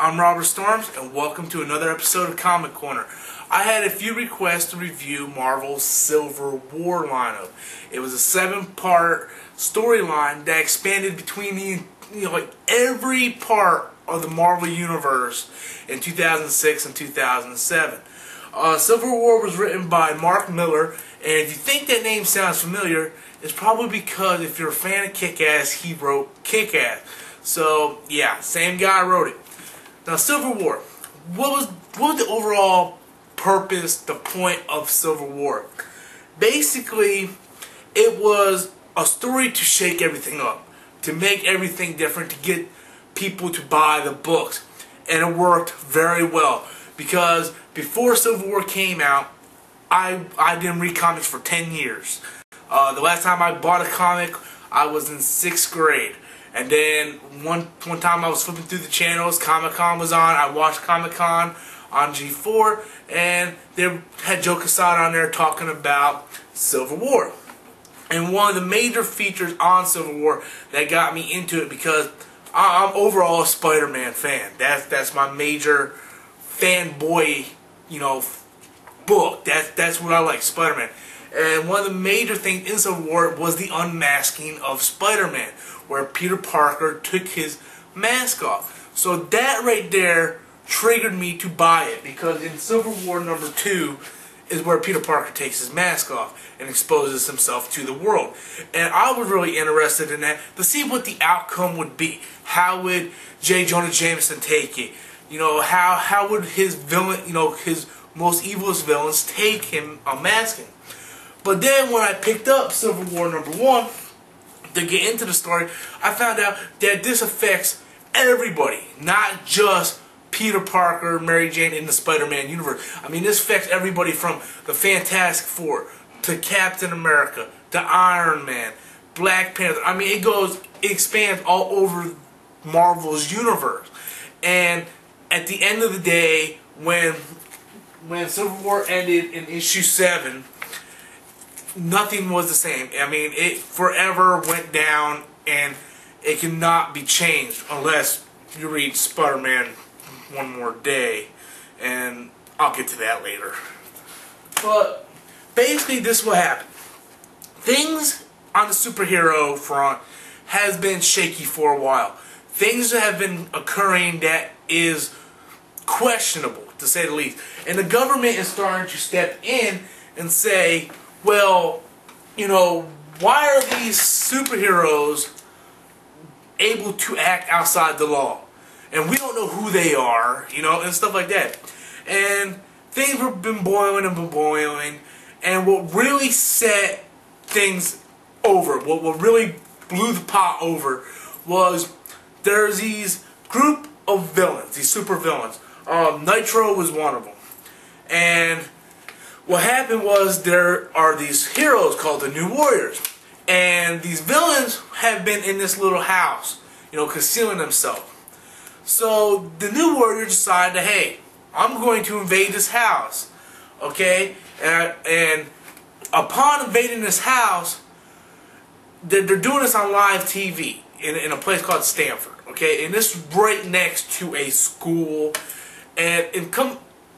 I'm Robert Storms, and welcome to another episode of Comic Corner. I had a few requests to review Marvel's Civil War lineup. It was a 7-part storyline that expanded between every part of the Marvel Universe in 2006 and 2007. Civil War was written by Mark Millar, and if you think that name sounds familiar, it's probably because if you're a fan of Kick-Ass, he wrote Kick-Ass. So, yeah, same guy wrote it. Now, Civil War. What was the overall purpose, the point of Civil War? Basically, it was a story to shake everything up, to make everything different, to get people to buy the books. And it worked very well. Because before Civil War came out, I didn't read comics for 10 years. The last time I bought a comic, I was in 6th grade. And then one time I was flipping through the channels, Comic-Con was on, I watched Comic-Con on G4, and they had Joe Quesada on there talking about Civil War. And one of the major features on Civil War that got me into it, because I'm overall a Spider-Man fan. That's my major fanboy, book. That's what I like, Spider-Man. And one of the major things in Civil War was the unmasking of Spider-Man, where Peter Parker took his mask off. So that right there triggered me to buy it, because in Civil War #2 is where Peter Parker takes his mask off and exposes himself to the world. And I was really interested in that, to see what the outcome would be. How would J. Jonah Jameson take it? How would his villain, his most evilest villains take him unmasking? But then when I picked up Civil War #1 to get into the story, I found out that this affects everybody, not just Peter Parker, Mary Jane in the Spider-Man universe. I mean, this affects everybody from the Fantastic Four to Captain America to Iron Man, Black Panther. I mean, it expands all over Marvel's universe. And at the end of the day, when Civil War ended in issue 7, nothing was the same. I mean, it forever went down, and it cannot be changed unless you read Spider-Man One More Day, and I'll get to that later. But basically, this is what happened. Things on the superhero front has been shaky for a while. Things have been occurring that is questionable, to say the least. And the government is starting to step in and say, well, why are these superheroes able to act outside the law? And we don't know who they are, and stuff like that. And things have been boiling and been boiling. And what really set things over, what really blew the pot over, was there's these group of villains, these super villains. Nitro was one of them. And what happened was there are these heroes called the New Warriors. And these villains have been in this little house, concealing themselves. So the New Warriors decided that, hey, I'm going to invade this house. Okay? And upon invading this house, they're doing this on live TV in a place called Stanford. Okay? And this is right next to a school. And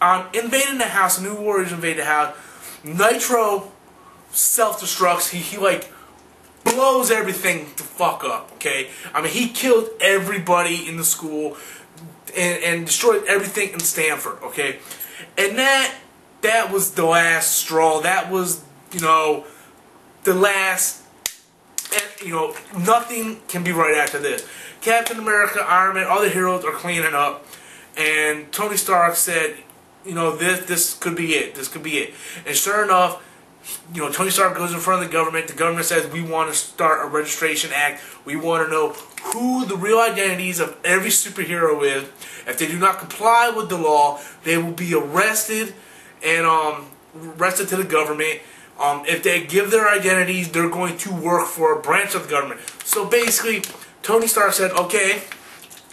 on invading the house, the New Warriors invade the house. Nitro self-destructs. He blows everything the fuck up. Okay, I mean, he killed everybody in the school and destroyed everything in Stanford. Okay, and that was the last straw. That was the last. And, nothing can be right after this. Captain America, Iron Man, all the heroes are cleaning up, and Tony Stark said, this could be it. This could be it. And sure enough, Tony Stark goes in front of the government. The government says, we want to start a registration act. We want to know who the real identities of every superhero is. If they do not comply with the law, they will be arrested and arrested to the government. If they give their identities, they're going to work for a branch of the government. So basically, Tony Stark said, okay,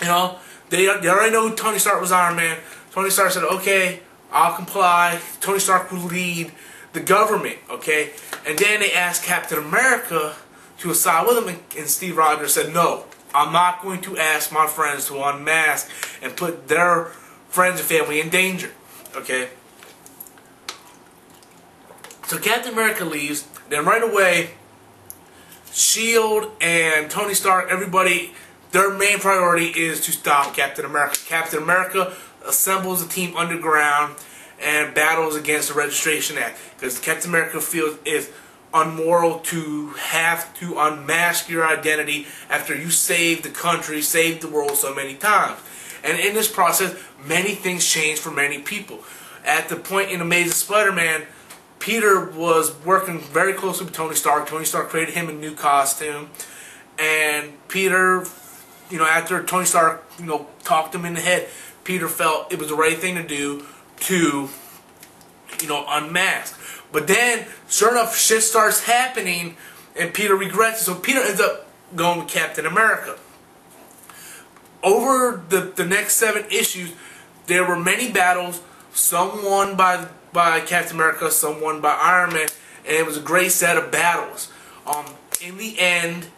they already know Tony Stark was Iron Man. Tony Stark said, okay, I'll comply. Tony Stark will lead the government, and then they asked Captain America to side with him, and Steve Rogers said, no, I'm not going to ask my friends to unmask and put their friends and family in danger. Okay? So Captain America leaves. Then right away, SHIELD and Tony Stark, everybody, their main priority is to stop Captain America. Captain America assembles a team underground and battles against the Registration Act, because Captain America feels it's unmoral to have to unmask your identity after you saved the country, saved the world so many times. And in this process, many things change for many people. At the point in Amazing Spider-Man, Peter was working very closely with Tony Stark. Tony Stark created him a new costume, and Peter, after Tony Stark, talked him in the head, Peter felt it was the right thing to do to, unmask. But then, sure enough, shit starts happening, and Peter regrets it. So Peter ends up going with Captain America. Over the next 7 issues, there were many battles. Some won by Captain America, some won by Iron Man, and it was a great set of battles. In the end,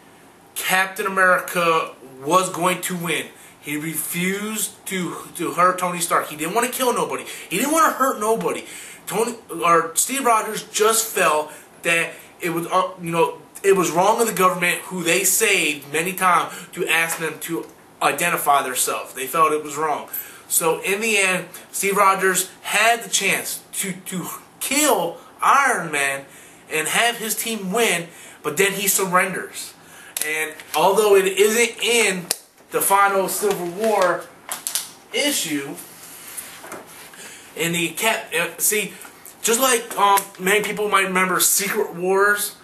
Captain America was going to win. He refused to hurt Tony Stark. He didn't want to kill nobody. He didn't want to hurt nobody. Steve Rogers just felt that it was it was wrong of the government, who they saved many times, to ask them to identify themselves. They felt it was wrong. So in the end, Steve Rogers had the chance to kill Iron Man and have his team win, but then he surrenders. And although it isn't in the final Civil War issue, in the just like many people might remember Secret Wars,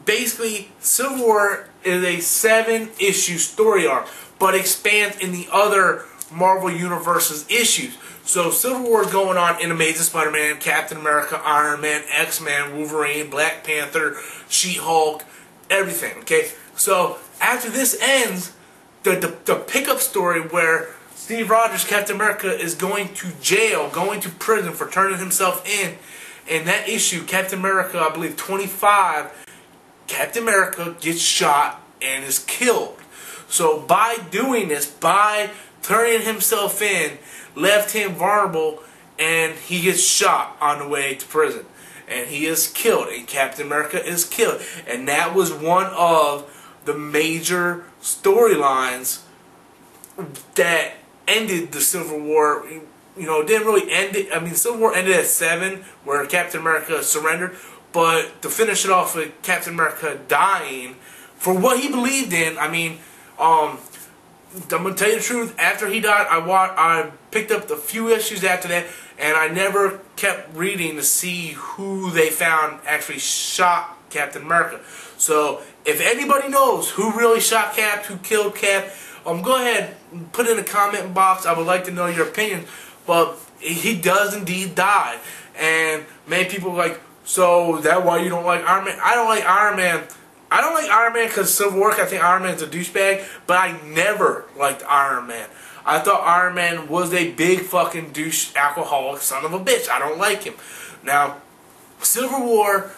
basically Civil War is a 7-issue story arc, but expands in the other Marvel Universe's issues. So Civil War is going on in Amazing Spider-Man, Captain America, Iron Man, X-Men, Wolverine, Black Panther, She-Hulk, everything. Okay, so after this ends, the pickup story where Steve Rogers, Captain America, is going to jail, going to prison for turning himself in. In that issue, Captain America, I believe 25, Captain America gets shot and is killed. So by doing this, by turning himself in, left him vulnerable, and he gets shot on the way to prison. And he is killed, and Captain America is killed. And that was one of the major storylines that ended the Civil War. Didn't really end it. I mean, Civil War ended at 7, where Captain America surrendered. But to finish it off with Captain America dying for what he believed in, I mean, I'm gonna tell you the truth. After he died, I picked up the few issues after that, and I never kept reading to see who they found actually shot Captain America. So if anybody knows who really shot Cap, who killed Cap, go ahead and put it in the comment box. I would like to know your opinion. But he does indeed die, and many people are like, so is that why you don't like Iron Man? I don't like Iron Man. I don't like Iron Man because Civil War. I think Iron Man's a douchebag, but I never liked Iron Man. I thought Iron Man was a big fucking douche, alcoholic son of a bitch. I don't like him. Now, Civil War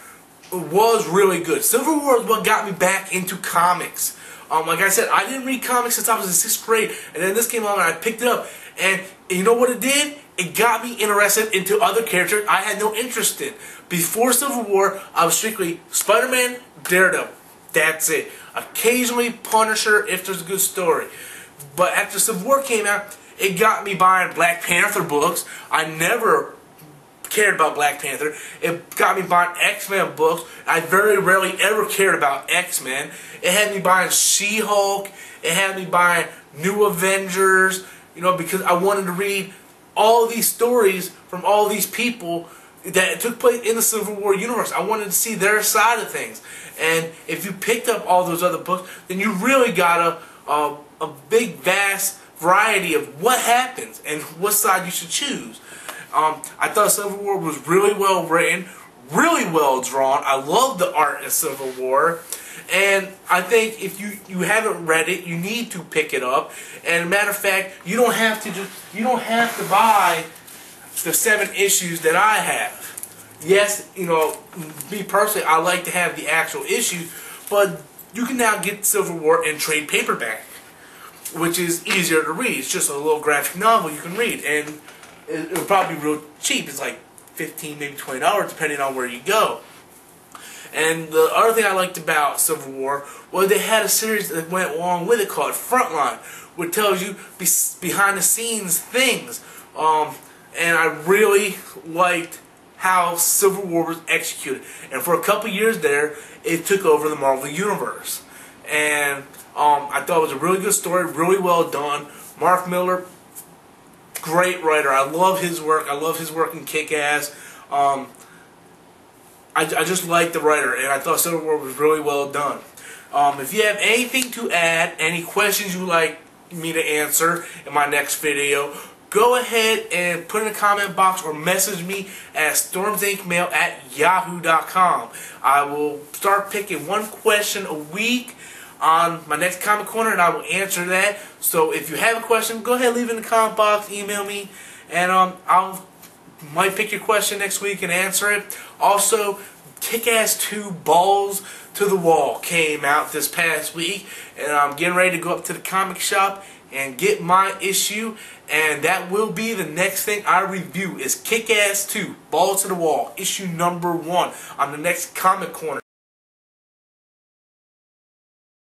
was really good. Civil War is what got me back into comics. Like I said, I didn't read comics since I was in 6th grade, and then this came along and I picked it up. And you know what it did? It got me interested into other characters I had no interest in. Before Civil War, I was strictly Spider-Man, Daredevil. That's it. Occasionally Punisher if there's a good story. But after Civil War came out, it got me buying Black Panther books. I never cared about Black Panther. It got me buying X-Men books. I very rarely ever cared about X-Men. It had me buying She-Hulk. It had me buying New Avengers, because I wanted to read all these stories from all these people that took place in the Civil War universe. I wanted to see their side of things. And if you picked up all those other books, then you really got a big, vast variety of what happens and what side you should choose. I thought Civil War was really well written, really well drawn. I love the art in Civil War. And I think if you haven't read it, you need to pick it up. And matter of fact, you don't have to buy the 7 issues that I have. Yes, me personally, I like to have the actual issues, but you can now get Civil War in trade paperback, which is easier to read. It's just a little graphic novel you can read, and it'll probably be real cheap. It's like $15, maybe $20, depending on where you go. And the other thing I liked about Civil War was they had a series that went along with it called Frontline, which tells you behind the scenes things. And I really liked how Civil War was executed. And for a couple years there, it took over the Marvel Universe. And I thought it was a really good story, really well done. Mark Millar, great writer. I love his work. I love his work in Kick-Ass. I just like the writer, and I thought Civil War was really well done. If you have anything to add, any questions you'd like me to answer in my next video, go ahead and put in the comment box or message me at stormsinkmail@yahoo.com. I will start picking one question a week on my next Comic Corner, and I will answer that. So if you have a question, go ahead and leave it in the comment box, email me, and I'll might pick your question next week and answer it. Also, Kick-Ass 2 Balls to the Wall came out this past week, and I'm getting ready to go up to the comic shop and get my issue, and that will be the next thing I review is Kick-Ass 2 Balls to the Wall, issue number 1 on the next Comic Corner.